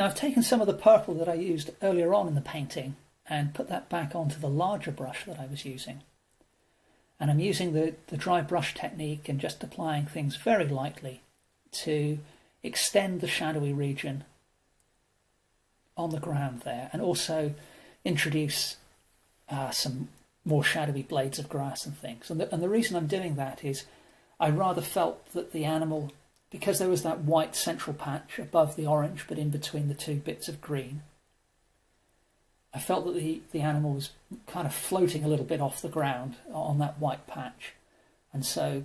Now I've taken some of the purple that I used earlier on in the painting and put that back onto the larger brush that I was using. And I'm using the dry brush technique and just applying things very lightly to extend the shadowy region on the ground there, and also introduce some more shadowy blades of grass and things. And the reason I'm doing that is I rather felt that the animal, because there was that white central patch above the orange but in between the two bits of green, I felt that the animal was kind of floating a little bit off the ground on that white patch. And so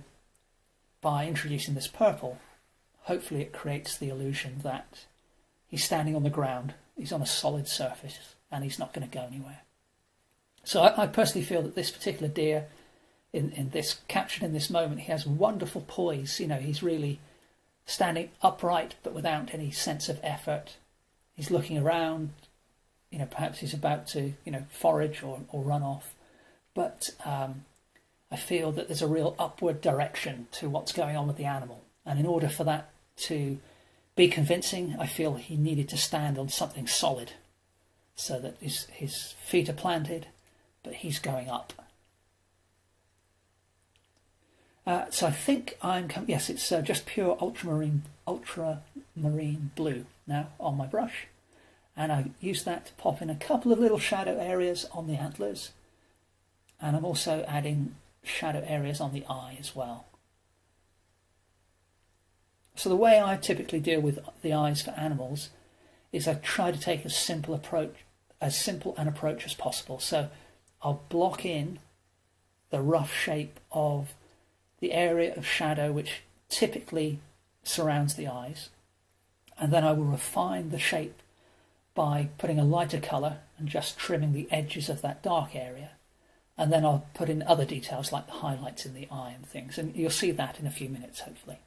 by introducing this purple, hopefully it creates the illusion that he's standing on the ground, he's on a solid surface, and he's not going to go anywhere. So I personally feel that this particular deer, in this captured in this moment, he has wonderful poise. You know, he's really standing upright but without any sense of effort. He's looking around. You know, perhaps he's about to, forage or run off. But I feel that there's a real upward direction to what's going on with the animal. And in order for that to be convincing, I feel he needed to stand on something solid so that his feet are planted, but he's going up. So I think yes, it's just pure ultramarine blue now on my brush. And I use that to pop in a couple of little shadow areas on the antlers. And I'm also adding shadow areas on the eye as well. So the way I typically deal with the eyes for animals is I try to take as simple an approach as possible. So I'll block in the rough shape of the area of shadow which typically surrounds the eyes. And then I will refine the shape by putting a lighter colour and just trimming the edges of that dark area. And then I'll put in other details like the highlights in the eye and things. And you'll see that in a few minutes, hopefully.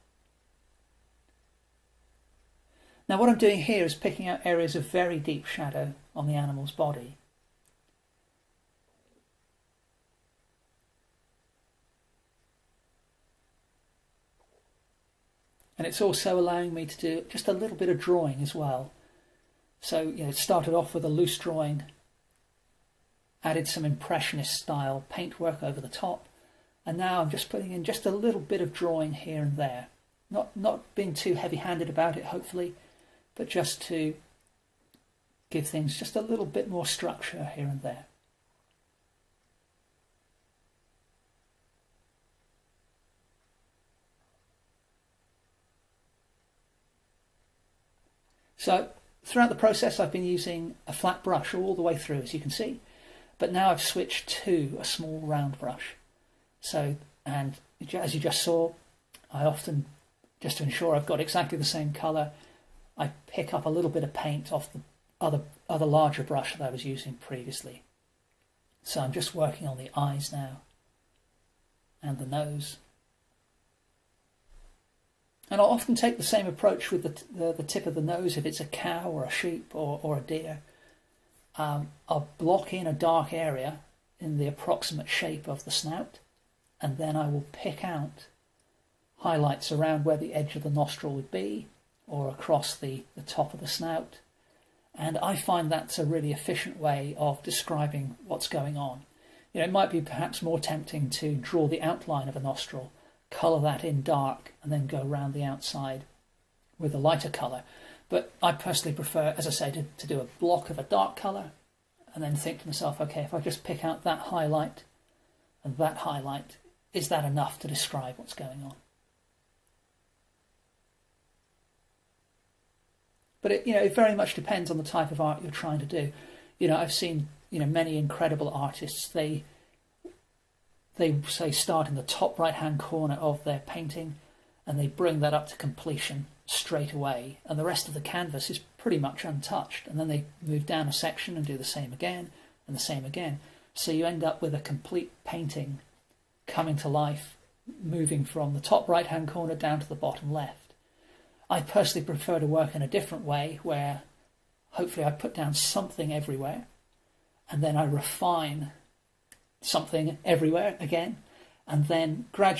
Now what I'm doing here is picking out areas of very deep shadow on the animal's body. And it's also allowing me to do just a little bit of drawing as well. So, it started off with a loose drawing, added some impressionist style paintwork over the top, and now I'm just putting in just a little bit of drawing here and there. Not being too heavy-handed about it, hopefully, but just to give things just a little bit more structure here and there. So throughout the process I've been using a flat brush all the way through, as you can see, but now I've switched to a small round brush. So, and as you just saw, I often, just to ensure I've got exactly the same colour, I pick up a little bit of paint off the other larger brush that I was using previously. So I'm just working on the eyes now and the nose. And I'll often take the same approach with the tip of the nose if it's a cow or a sheep or a deer. I'll block in a dark area in the approximate shape of the snout, and then I will pick out highlights around where the edge of the nostril would be, or across the top of the snout. And I find that's a really efficient way of describing what's going on. It might be perhaps more tempting to draw the outline of a nostril, colour that in dark, and then go around the outside with a lighter colour. But I personally prefer, as I say, to do a block of a dark colour and then think to myself, okay, if I just pick out that highlight and that highlight, is that enough to describe what's going on? But it very much depends on the type of art you're trying to do. I've seen many incredible artists. They say start in the top right hand corner of their painting and they bring that up to completion straight away, and the rest of the canvas is pretty much untouched, and then they move down a section and do the same again and the same again. So you end up with a complete painting coming to life, moving from the top right hand corner down to the bottom left. I personally prefer to work in a different way, where hopefully I put down something everywhere and then I refine something everywhere again, and then gradually